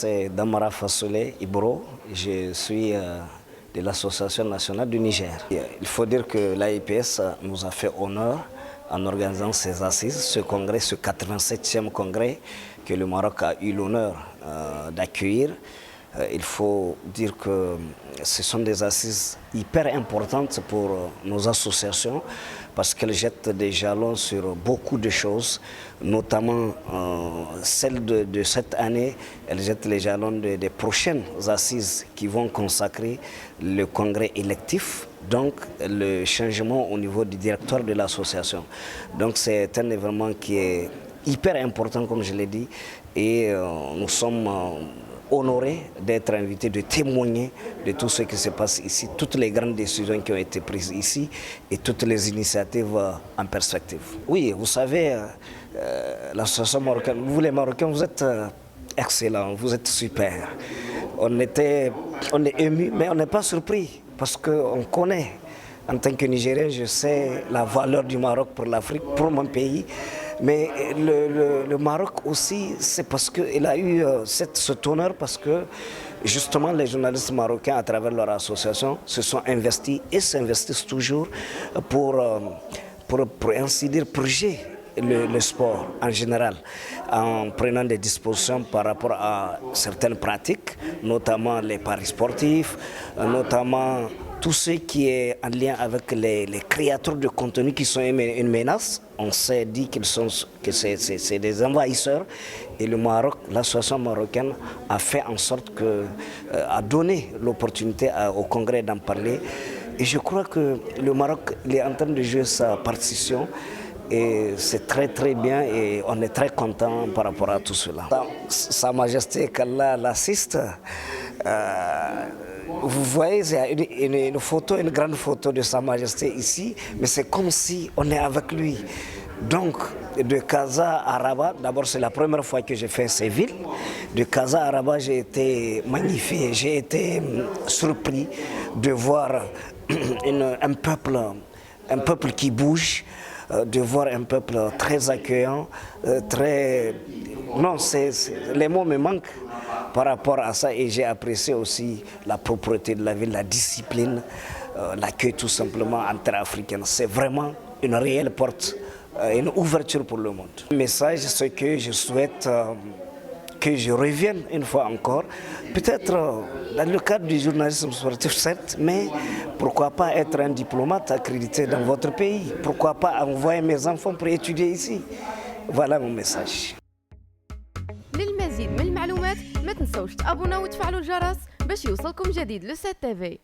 c'est Damara Fassolé Ibro. Je suis de l'Association nationale du Niger. Il faut dire que l'AIPS nous a fait honneur en organisant ces assises, ce congrès, ce 87e congrès que le Maroc a eu l'honneur d'accueillir. Il faut dire que ce sont des assises hyper importantes pour nos associations parce qu'elles jettent des jalons sur beaucoup de choses, notamment celle de cette année. Elles jettent les jalons des prochaines assises qui vont consacrer le congrès électif, donc le changement au niveau du directoire de l'association. Donc c'est un événement qui est hyper important, comme je l'ai dit, et nous sommes honorés d'être invités, de témoigner de tout ce qui se passe ici, toutes les grandes décisions qui ont été prises ici et toutes les initiatives en perspective. Oui, vous savez, l'association marocaine, vous les Marocains, vous êtes excellents, vous êtes super. On est émus, mais on n'est pas surpris parce qu'on connaît. En tant que Nigérien, je sais la valeur du Maroc pour l'Afrique, pour mon pays. Mais le Maroc aussi, c'est parce qu'il a eu cet honneur parce que justement les journalistes marocains, à travers leur association, se sont investis et s'investissent toujours pour ainsi dire, purger le sport en général, en prenant des dispositions par rapport à certaines pratiques, notamment les paris sportifs, notamment tout ce qui est en lien avec les créateurs de contenu qui sont une menace. On s'est dit que c'est des envahisseurs et le Maroc, l'association marocaine a fait en sorte a donné l'opportunité au Congrès d'en parler. Et je crois que le Maroc il est en train de jouer sa partition. Et c'est très très bien et on est très content par rapport à tout cela. Sa Majesté qu'Allah l'assiste, vous voyez, il y a une photo, une grande photo de Sa Majesté ici, mais c'est comme si on est avec lui. Donc, de Casa à Rabat, d'abord c'est la première fois que j'ai fait ces villes. De Casa à Rabat, j'ai été magnifié, j'ai été surpris de voir un peuple qui bouge, de voir un peuple très accueillant, très... Non, les mots me manquent par rapport à ça et j'ai apprécié aussi la propreté de la ville, la discipline, l'accueil tout simplement interafricain. C'est vraiment une réelle porte, une ouverture pour le monde. Le message, c'est que je souhaite que je revienne une fois encore, peut-être dans le cadre du journalisme sportif, certes, mais pourquoi pas être un diplomate accrédité dans votre pays? Pourquoi pas envoyer mes enfants pour étudier ici? Voilà mon message. للمزيد من المعلومات ما تنسوش تابوناو وتفعلوا الجرس باش يوصلكم جديد لو 7 TV.